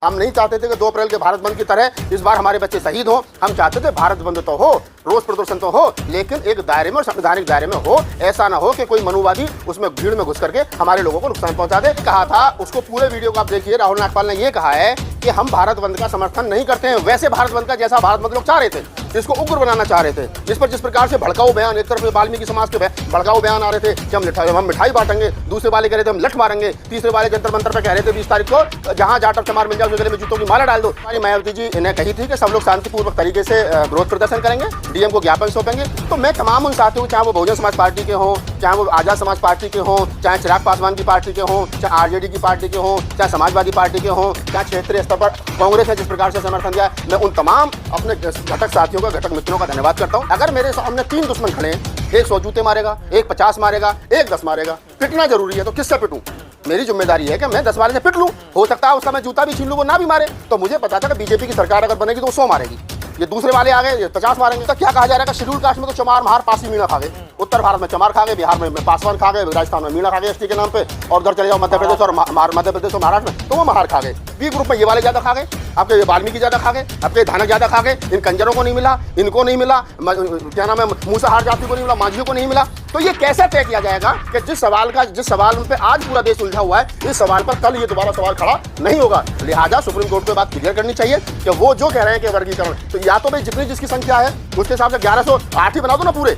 हम नहीं चाहते थे कि 2 अप्रैल के भारत बंद की तरह इस बार हमारे बच्चे शहीद हों। हम चाहते थे भारत बंद तो हो, रोज प्रदर्शन तो हो, लेकिन एक दायरे में और संवैधानिक दायरे में हो। ऐसा ना हो कि कोई मनुवादी उसमें भीड़ में घुस करके हमारे लोगों को नुकसान पहुंचा दे। कहा था, उसको पूरे वीडियो को आप देखिए, राहुल नागपाल ने ये कहा है कि हम भारत बंद का समर्थन नहीं करते हैं वैसे भारत बंद का जैसा भारत बंद लोग चाह रहे थे, इसको उग्र बनाना चाह रहे थे। इस पर जिस प्रकार से भड़काऊ बयान, एक तरफ वाल्मीकि समाज के भड़काऊ बयान आ रहे थे कि हम मिठाई बांटेंगे, दूसरे वाले कह रहे थे हम लठ मारेंगे, तीसरे वाले जंतर मंतर पे कह रहे थे 20 तारीख को जहां जाटव चमार मिल जाए उसके गले में जूतों की माला डाल दो। हमारी मायावती जी इन्हें कही थी कि सब लोग शांतिपूर्वक तरीके से विरोध प्रदर्शन करेंगे, डीएम को ज्ञापन सौंपेंगे। तो मैं तमाम उन साथियों, चाहे वो बहुजन समाज पार्टी के हों, चाहे वो आजाद समाज पार्टी के हों, चाहे चिराग पासवान की पार्टी के हों, चाहे आरजेडी की पार्टी के हों, चाहे समाजवादी पार्टी के हों, चाहे क्षेत्रीय स्तर पर कांग्रेस ने जिस प्रकार से समर्थन दिया, मैं उन तमाम अपने घटक साथियों का, घटक मित्रों का धन्यवाद करता हूं। अगर मेरे सामने 3 दुश्मन खड़े हैं, एक 100 जूते मारेगा, एक 50 मारेगा, एक 10 मारेगा, पिटना जरूरी है तो किससे पिटूं? मेरी जिम्मेदारी है कि मैं 10 वाले से पिट लूं। हो सकता है उसका मैं जूता भी छीन लूं, वो ना भी मारे। तो मुझे पता था कि बीजेपी की सरकार अगर बनेगी तो वो 100 मारेगी, ये दूसरे वाले आ गए, ये 50 मारेंगे। तो क्या कहा जा रहा है, शेड्यूल कास्ट में तो चमार महार पासी मीणा खा गए, उत्तर भारत में चमार खा गए, बिहार में पासवान खा गए, राजस्थान में मीणा खा गए एसटी के नाम पे, और उधर चले जाओ मध्य प्रदेश और महाराष्ट्र में तो वो महार खा गए। बी ग्रुप में ये वाले ज्यादा खा गए, आपके वाल्मीकि ज्यादा खा गए, आपके धानक ज्यादा खा गए। इन कंजरों को नहीं मिला, इनको नहीं मिला, क्या नाम है, मूसाहार जाति को नहीं मिला, मांझियों को नहीं मिला। तो ये कैसे तय किया जाएगा कि जिस सवाल पे आज पूरा देश उलझा हुआ है, इस सवाल पर कल ये दोबारा सवाल खड़ा नहीं होगा। लिहाजा सुप्रीम कोर्ट को बात क्लियर करनी चाहिए कि वो जो कह रहे हैं कि वर्गीकरण, तो या तो भाई जितनी जिसकी संख्या है उसके हिसाब से 1108 ही बना दो ना, पूरे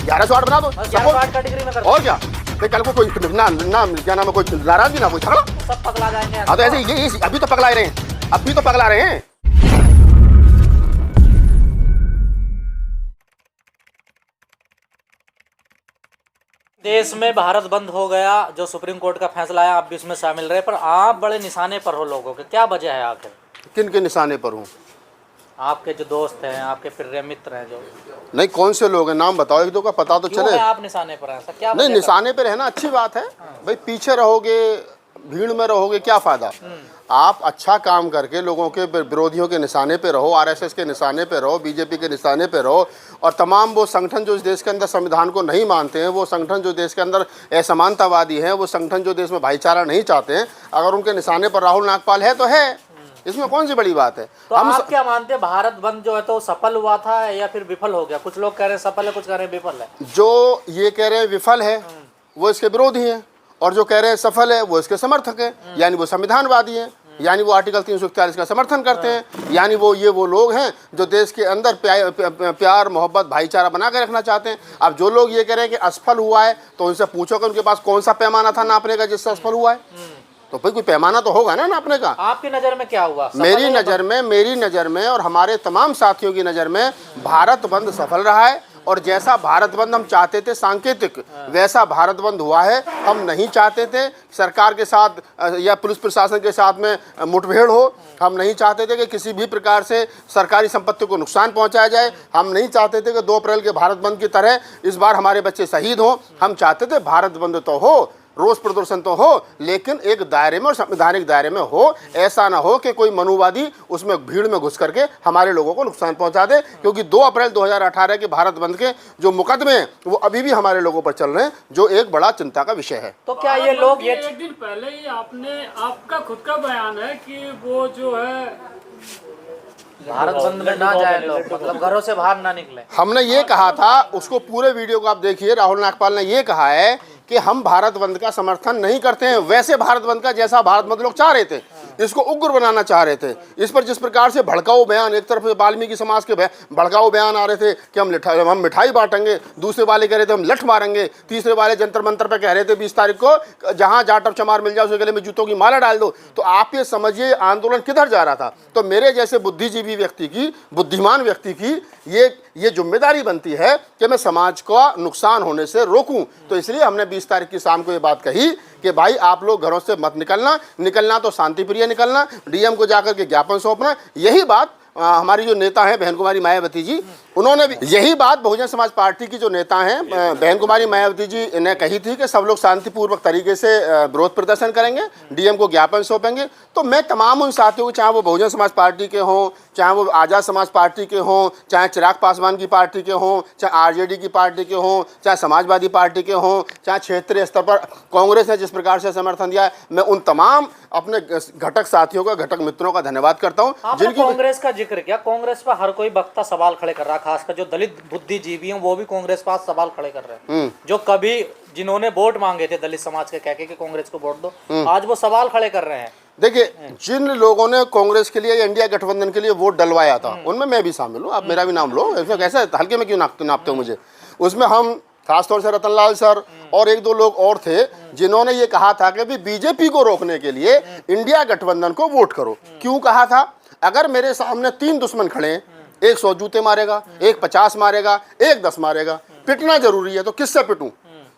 1108 बना दो, और क्या कल को कोई ना क्या नाम है, कोई नाराजगी ना, कोई झगड़ा, सब पगला जाएंगे। हाँ तो ऐसे ये अभी तो पगला रहे हैं, अभी तो पगला रहे हैं। देश में भारत बंद हो गया, जो सुप्रीम कोर्ट का फैसला है, आप भी उसमें शामिल रहे, पर आप बड़े निशाने पर हो लोगों के, क्या वजह है आखिर? किन के निशाने पर हूँ? आपके जो दोस्त हैं, आपके प्रिय मित्र हैं, जो नहीं, कौन से लोग हैं, नाम बताओ, एक दो का पता तो चले। आप निशाने पर हैं, क्या नहीं, निशाने पे रहना अच्छी बात है भाई, पीछे रहोगे, भीड़ में रहोगे, क्या फायदा? आप अच्छा काम करके लोगों के विरोधियों के निशाने पे रहो, आरएसएस के निशाने पे रहो, बीजेपी के निशाने पे रहो, और तमाम वो संगठन जो इस देश के अंदर संविधान को नहीं मानते हैं, वो संगठन जो देश के अंदर असमानतावादी हैं, वो संगठन जो देश में भाईचारा नहीं चाहते हैं, अगर उनके निशाने पर राहुल नागपाल है तो है, इसमें कौन सी बड़ी बात है? तो आप क्या मानते हैं, भारत बंद जो है तो सफल हुआ था या फिर विफल हो गया? कुछ लोग कह रहे हैं सफल है, कुछ कह रहे हैं विफल है। जो ये कह रहे हैं विफल है वो इसके विरोधी हैं, और जो कह रहे हैं सफल है वो इसके समर्थक हैं, यानी वो संविधानवादी हैं, यानी वो आर्टिकल 341 का समर्थन करते हैं, यानी वो लोग हैं जो देश के अंदर प्यार मोहब्बत भाईचारा बना के रखना चाहते हैं। अब जो लोग ये कह रहे हैं कि असफल हुआ है, तो उनसे पूछो कि उनके पास कौन सा पैमाना था नापने का जिससे असफल हुआ है, तो भाई कोई पैमाना तो होगा ना नापने का। आपकी नज़र में क्या हुआ? मेरी नज़र में और हमारे तमाम साथियों की नज़र में भारत बंद सफल रहा है, और जैसा भारत बंद हम चाहते थे सांकेतिक, वैसा भारत बंद हुआ है। हम नहीं चाहते थे सरकार के साथ या पुलिस प्रशासन के साथ में मुठभेड़ हो, हम नहीं चाहते थे कि किसी भी प्रकार से सरकारी संपत्ति को नुकसान पहुंचाया जाए, हम नहीं चाहते थे कि 2 अप्रैल के भारत बंद की तरह इस बार हमारे बच्चे शहीद हों। हम चाहते थे भारत बंद तो हो, रोज प्रदर्शन तो हो, लेकिन एक दायरे में और संवैधानिक दायरे में हो। ऐसा ना हो कि कोई मनुवादी उसमें भीड़ में घुस करके हमारे लोगों को नुकसान पहुंचा दे, क्योंकि 2 अप्रैल 2018 के भारत बंद के जो मुकदमे हैं वो अभी भी हमारे लोगों पर चल रहे हैं, जो एक बड़ा चिंता का विषय है। तो क्या ये लोग ये एक दिन पहले ही आपका खुद का बयान है कि वो जो है भारत बंद में ना जाए लोग, मतलब घरों से बाहर ना निकले। हमने ये कहा था, उसको पूरे वीडियो को आप देखिए, राहुल नागपाल ने ये कहा है कि हम भारत बंद का समर्थन नहीं करते हैं वैसे भारत बंद का जैसा भारत बंद लोग चाह रहे थे, इसको उग्र बनाना चाह रहे थे। इस पर जिस प्रकार से भड़काऊ बयान, एक तरफ वाल्मीकि समाज के भड़काऊ बयान आ रहे थे कि हम मिठाई बांटेंगे, दूसरे वाले कह रहे थे हम लठ मारेंगे, तीसरे वाले जंतर मंतर पे कह रहे थे 20 तारीख को जहां जाटव चमार मिल जाए उसके गले में जूतों की माला डाल दो। तो आप ये समझिए आंदोलन किधर जा रहा था। तो मेरे जैसे बुद्धिजीवी व्यक्ति की, बुद्धिमान व्यक्ति की ये जिम्मेदारी बनती है कि मैं समाज को नुकसान होने से रोकूं। तो इसलिए हमने 20 तारीख की शाम को ये बात कही कि भाई आप लोग घरों से मत निकलना तो शांति प्रिय निकलना, डीएम को जाकर के ज्ञापन सौंपना। यही बात हमारी जो नेता है बहन कुमारी मायावती जी, उन्होंने भी यही बात बहुजन समाज पार्टी की जो नेता हैं बहन कुमारी मायावती जी ने कही थी कि सब लोग शांतिपूर्वक तरीके से विरोध प्रदर्शन करेंगे, डीएम को ज्ञापन सौंपेंगे। तो मैं तमाम उन साथियों को, चाहे वो बहुजन समाज पार्टी के हों, चाहे वो आज़ाद समाज पार्टी के हों, चाहे चिराग पासवान की पार्टी के हों, चाहे आरजेडी की पार्टी के हों, चाहे समाजवादी पार्टी के हों, चाहे क्षेत्रीय स्तर पर कांग्रेस ने जिस प्रकार से समर्थन दिया है, मैं उन तमाम अपने घटक साथियों का, घटक मित्रों का धन्यवाद करता हूं जिनकी कांग्रेस का जिक्र किया। कांग्रेस पर हर कोई वक्ता सवाल खड़े कर रहा है, खासकर जो दलित बुद्धिजीवी हैं वो भी कांग्रेस पर सवाल खड़े कर रहे हैं। जो कभी जिन्होंने वोट मांगे थे दलित समाज के, कह के कि कांग्रेस को वोट दो, आज वो सवाल खड़े कर रहे हैं। देखिए, जिन लोगों ने कांग्रेस के लिए या इंडिया गठबंधन के लिए वोट डलवाया था उनमें मैं भी शामिल हूँ। आप मेरा भी नाम लो, ऐसा कैसे हल्के में क्यों नापते हो मुझे। उसमें हम खासतौर से रतनलाल सर और एक दो लोग और थे जिन्होंने ये कहा था कि भी बीजेपी को रोकने के लिए इंडिया गठबंधन को वोट करो। क्यों कहा था? अगर मेरे सामने 3 दुश्मन खड़े हैं, एक 100 जूते मारेगा, एक 50 मारेगा, एक 10 मारेगा, पिटना जरूरी है तो किससे पिटूं?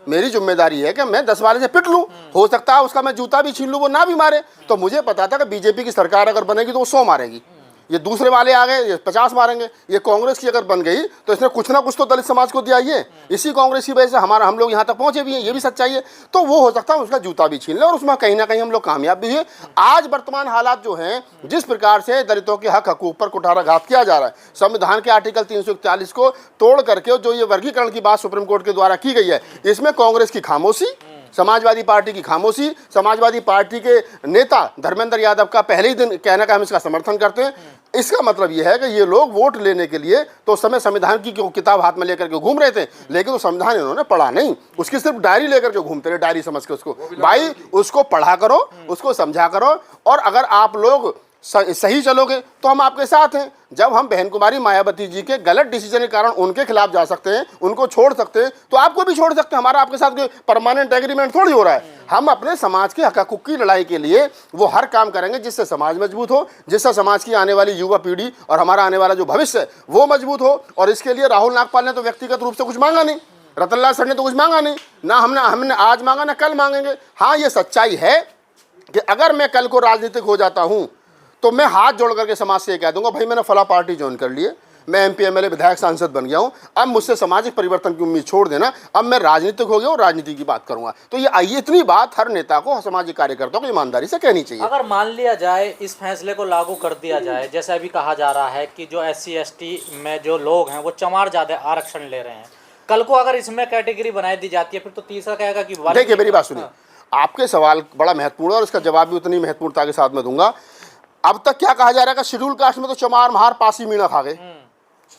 मेरी जिम्मेदारी है कि मैं 10 वाले से पिट लूं। हो सकता है उसका मैं जूता भी छीन लूं, वो ना भी मारे। तो मुझे पता था कि बीजेपी की सरकार अगर बनेगी तो वो 100 मारेगी, ये दूसरे वाले आ गए ये 50 मारेंगे। ये कांग्रेस की अगर बन गई तो इसने कुछ ना कुछ तो दलित समाज को दिया ही है। इसी कांग्रेस की वजह से हम लोग यहाँ तक पहुंचे भी हैं, ये भी सच्चाई है। तो वो हो सकता है उसका जूता भी छीन ले और उसमें कहीं ना कहीं हम लोग कामयाब भी हुए। आज वर्तमान हालात जो हैं, जिस प्रकार से दलितों के हक हकूक पर कुठाराघात किया जा रहा है, संविधान के आर्टिकल 341 को तोड़ करके जो ये वर्गीकरण की बात सुप्रीम कोर्ट के द्वारा की गई है, इसमें कांग्रेस की खामोशी, समाजवादी पार्टी की खामोशी, समाजवादी पार्टी के नेता धर्मेंद्र यादव का पहले ही दिन कहने का हम इसका समर्थन करते हैं। इसका मतलब यह है कि ये लोग वोट लेने के लिए तो उस समय संविधान की किताब हाथ में लेकर के घूम रहे थे, लेकिन वो संविधान इन्होंने पढ़ा नहीं, उसकी सिर्फ डायरी लेकर के घूमते रहे, डायरी समझ के उसको। भाई उसको पढ़ा करो, उसको समझा करो, और अगर आप लोग सही चलोगे तो हम आपके साथ हैं। जब हम बहन कुमारी मायावती जी के गलत डिसीजन के कारण उनके खिलाफ जा सकते हैं, उनको छोड़ सकते हैं, तो आपको भी छोड़ सकते हैं। हमारा आपके साथ परमानेंट एग्रीमेंट थोड़ी हो रहा है। हम अपने समाज के हक हकूक की लड़ाई के लिए वो हर काम करेंगे जिससे समाज मजबूत हो, जिससे समाज की आने वाली युवा पीढ़ी और हमारा आने वाला जो भविष्य है वो मजबूत हो। और इसके लिए राहुल नागपाल ने तो व्यक्तिगत रूप से कुछ मांगा नहीं, रतनलाल सर ने तो कुछ मांगा नहीं, ना हमने आज मांगा ना कल मांगेंगे। हाँ, ये सच्चाई है कि अगर मैं कल को राजनीतिक हो जाता हूँ तो मैं हाथ जोड़ करके समाज से कह दूंगा, भाई मैंने फला पार्टी ज्वाइन कर ली है, मैं एमपी एमएलए विधायक सांसद बन गया हूँ, अब मुझसे सामाजिक परिवर्तन की उम्मीद छोड़ देना, अब मैं राजनीतिक हो गया और राजनीति की बात करूंगा। तो ये इतनी बात हर नेता को, सामाजिक कार्यकर्ताओं को ईमानदारी से कहनी चाहिए। अगर मान लिया जाए इस फैसले को लागू कर दिया जाए, जैसे अभी कहा जा रहा है कि जो SC ST में जो लोग हैं वो चमार ज्यादा आरक्षण ले रहे हैं, कल को अगर इसमें कैटेगरी बनाई दी जाती है फिर तो तीसरा कहेगा कि देखिए, मेरी बात सुनिए, आपके सवाल बड़ा महत्वपूर्ण है और इसका जवाब भी उतनी महत्वपूर्णता के साथ में दूंगा। अब तक क्या कहा जा रहा है कि शेड्यूल कास्ट में तो चमार, महार, पासी, मीणा खा गए।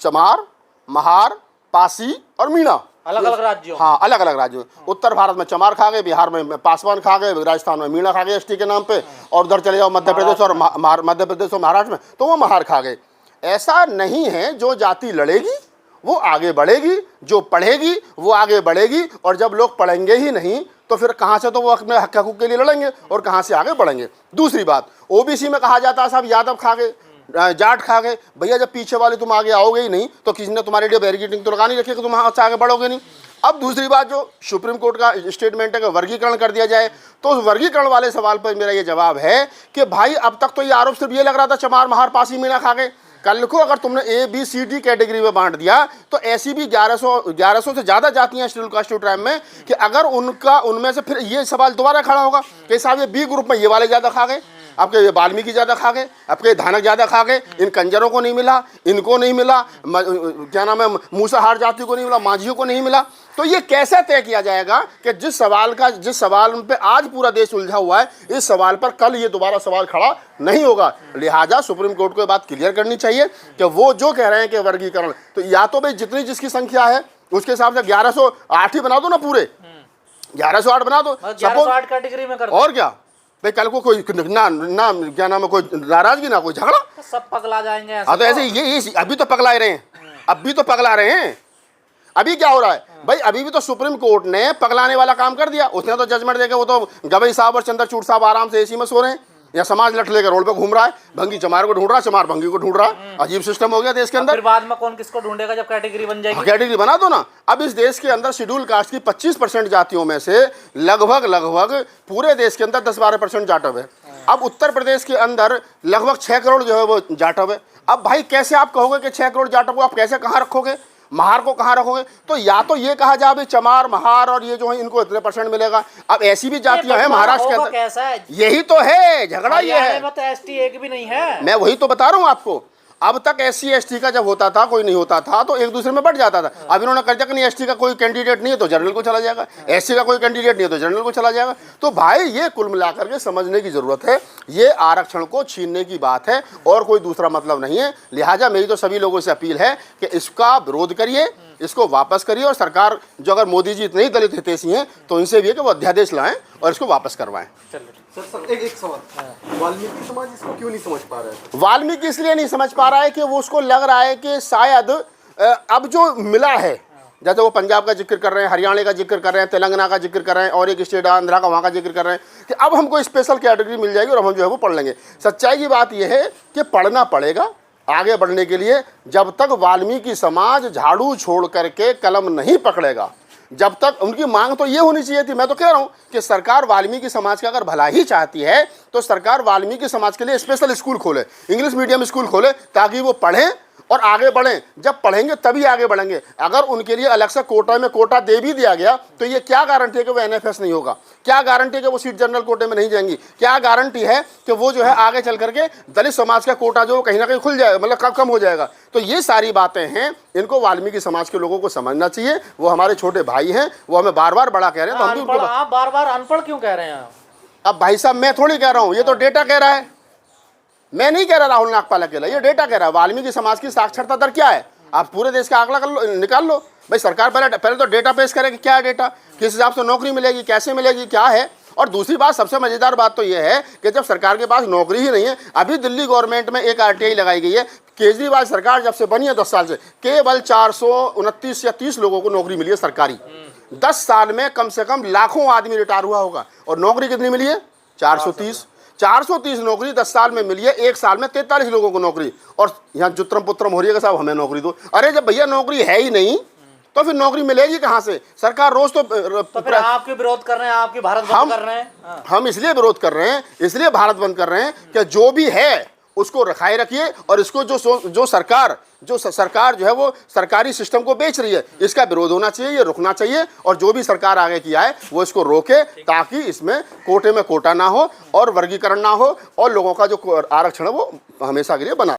चमार, महार, पासी और मीणा अलग अलग राज्यों, हाँ अलग अलग राज्यों। उत्तर भारत में चमार खा गए, बिहार में पासवान खा गए, राजस्थान में मीणा खा गए ST के नाम पे, और उधर चले जाओ मध्य प्रदेश और महाराष्ट्र में तो वो महार खा गए। ऐसा नहीं है, जो जाति लड़ेगी वो आगे बढ़ेगी, जो पढ़ेगी वो आगे बढ़ेगी, और जब लोग पढ़ेंगे ही नहीं तो फिर कहाँ से तो वो अपने हक हकूक के लिए लड़ेंगे और कहाँ से आगे बढ़ेंगे। दूसरी बात, OBC में कहा जाता है साहब यादव खा गए, जाट खा गए। भैया जब पीछे वाले तुम आगे आओगे ही नहीं तो किसी ने तुम्हारे लिए बैरिकेडिंग तो लगा नहीं रखी कि तुम वहाँ से आगे बढ़ोगे नहीं। अब दूसरी बात, जो सुप्रीम कोर्ट का स्टेटमेंट है कि वर्गीकरण कर दिया जाए, तो उस वर्गीकरण वाले सवाल पर मेरा ये जवाब है कि भाई अब तक तो ये आरोप सिर्फ ये लग रहा था चमार, महार, पासी, मीणा खा गए। कल को अगर तुमने A-B-C-D कैटेगरी में बांट दिया तो ऐसी भी 1100 से ज़्यादा जातियाँ शेड्यूल कास्ट ट्राइब में कि अगर उनमें से फिर ये सवाल दोबारा खड़ा होगा कि साहब ये B ग्रुप में ये वाले ज़्यादा खा गए, आपके ये वाल्मीकि ज़्यादा खा गए, आपके धानक ज़्यादा खा गए, इन कंजरों को नहीं मिला, इनको नहीं मिला, क्या नाम है, मूसाहार जाति को नहीं मिला, माझियों को नहीं मिला। तो ये कैसे तय किया जाएगा कि जिस सवाल पे आज पूरा देश उलझा हुआ है, इस सवाल पर कल ये दोबारा सवाल खड़ा नहीं होगा। लिहाजा सुप्रीम कोर्ट को ये बात क्लियर करनी चाहिए कि वो जो कह रहे हैं कि वर्गीकरण, तो या तो भाई जितनी जिसकी संख्या है उसके हिसाब से 1108 ही बना दो ना, पूरे 1108 बना दो, 1108 कैटेगरी में कर दो। और क्या भाई, कल को कोई ना क्या नाम है, कोई नाराजगी ना कोई झगड़ा, तो सब पगला जाएंगे। हाँ तो ऐसे ये अभी तो पगला रहे हैं, अभी तो पगला रहे हैं। अभी क्या हो रहा है भाई, अभी भी तो सुप्रीम कोर्ट ने पगलाने वाला काम कर दिया। उसने तो जजमेंट देके वो तो गवई साहब और चंद्रचूड़ साहब आराम से AC में सो रहे हैं, या समाज लठ लेकर रोड पे घूम रहा है, भंगी चमार को ढूंढ रहा है, चमार भंगी को ढूंढ रहा है। अजीब सिस्टम हो गया देश के अंदर। फिर बाद में कौन किसको ढूंढेगा जब कैटेगरी बन जाएगी? कैटेगरी बना दो ना। अब इस देश के अंदर शेड्यूल कास्ट की 25% जातियों में से लगभग पूरे देश के अंदर 10-12% जाटव है। अब उत्तर प्रदेश के अंदर लगभग 6 करोड़ जो है वो जाटव है। अब भाई कैसे आप कहोगे कि 6 करोड़ जाटव को आप कैसे कहाँ रखोगे, महार को कहाँ रखोगे? तो या तो ये कहा जाए भाई चमार महार और ये जो है इनको इतने % मिलेगा। अब ऐसी भी जातियां हैं महाराष्ट्र के अंदर, कैसा है? यही तो है झगड़ा, ये है। तो एसटी एक भी नहीं है। मैं वही तो बता रहा हूँ आपको। अब तक SC ST का जब होता था, कोई नहीं होता था तो एक दूसरे में बढ़ जाता था। अब इन्होंने कर दिया कि नहीं ST का कोई कैंडिडेट नहीं है तो जनरल को चला जाएगा, SC का कोई कैंडिडेट नहीं है तो जनरल को चला जाएगा। तो भाई ये कुल मिलाकर के समझने की जरूरत है, ये आरक्षण को छीनने की बात है और कोई दूसरा मतलब नहीं है। लिहाजा मेरी तो सभी लोगों से अपील है कि इसका विरोध करिए, इसको वापस करिए और सरकार जो अगर मोदी जी इतने ही दलित हितैषी हैं तो इनसे भी है कि वो अध्यादेश लाएं और इसको वापस करवाएं। सर एक सवाल, वाल्मीकि समाज इसको क्यों नहीं समझ पा रहा है? वाल्मीकि इसलिए नहीं समझ पा रहा है कि वो उसको लग रहा है कि शायद अब जो मिला है, जैसे वो पंजाब का जिक्र कर रहे हैं, हरियाणा का जिक्र कर रहे हैं, तेलंगाना का जिक्र कर रहे हैं और एक स्टेट आंध्रा का वहाँ का जिक्र कर रहे हैं कि अब हमको स्पेशल कैटेगरी मिल जाएगी और हम जो है वो पढ़ लेंगे। सच्चाई की बात यह है कि पढ़ना पड़ेगा आगे बढ़ने के लिए। जब तक वाल्मीकि समाज झाड़ू छोड़ करके कलम नहीं पकड़ेगा, जब तक उनकी मांग तो ये होनी चाहिए थी। मैं तो कह रहा हूँ कि सरकार वाल्मीकि समाज का अगर भला ही चाहती है तो सरकार वाल्मीकि समाज के लिए स्पेशल स्कूल खोले, इंग्लिश मीडियम स्कूल खोले ताकि वो पढ़ें और आगे बढ़ें। जब पढ़ेंगे तभी आगे बढ़ेंगे। अगर उनके लिए अलग से कोटा में कोटा दे भी दिया गया तो ये क्या गारंटी है कि वो NFS नहीं होगा? क्या गारंटी है कि वो सीट जनरल कोटे में नहीं जाएंगी? क्या गारंटी है कि वो जो है आगे चल करके दलित समाज का कोटा जो कहीं ना कहीं खुल जाए, मतलब कम हो जाएगा? तो ये सारी बातें हैं, इनको वाल्मीकि समाज के लोगों को समझना चाहिए। वो हमारे छोटे भाई हैं, वो हमें बार बार बड़ा कह रहे हैं तो हम भी उनको आप बार बार अनपढ़ क्यों कह रहे हैं? अब भाई साहब मैं थोड़ी कह रहा हूँ, ये तो डेटा कह रहा है। मैं नहीं कह रहा राहुल नागपाल अकेला, ये डेटा कह रहा है। वाल्मीकि समाज की साक्षरता दर क्या है? आप पूरे देश का आंकड़ा कर लो, निकाल लो भाई। सरकार पहले तो डेटा पेश करे कि क्या है डेटा, किस हिसाब से नौकरी मिलेगी, कैसे मिलेगी, क्या है। और दूसरी बात, सबसे मजेदार बात तो ये है कि जब सरकार के पास नौकरी ही नहीं है, अभी दिल्ली गवर्नमेंट में एक RTI लगाई गई है। केजरीवाल सरकार जब से बनी है 10 साल से केवल 429 या 30 लोगों को नौकरी मिली है सरकारी। 10 साल में कम से कम लाखों आदमी रिटायर हुआ होगा और नौकरी कितनी मिली है? 430 नौकरी 10 साल में मिली है। 1 साल में 43 लोगों को नौकरी। और यहाँ जुत्रम पुत्रम हो रही है कि साहब हमें नौकरी दो। अरे जब भैया नौकरी है ही नहीं तो फिर नौकरी मिलेगी कहाँ से? सरकार रोज तो फिर आपके विरोध कर रहे हैं, आपकी भारत बंद कर रहे हैं। हम इसलिए विरोध कर रहे हैं, इसलिए भारत बंद कर रहे हैं कि जो भी है उसको रखाए रखिए और इसको जो सरकार जो है वो सरकारी सिस्टम को बेच रही है, इसका विरोध होना चाहिए, ये रुकना चाहिए। और जो भी सरकार आगे की आए वो इसको रोके ताकि इसमें कोटे में कोटा ना हो और वर्गीकरण ना हो और लोगों का जो आरक्षण है वो हमेशा के लिए बना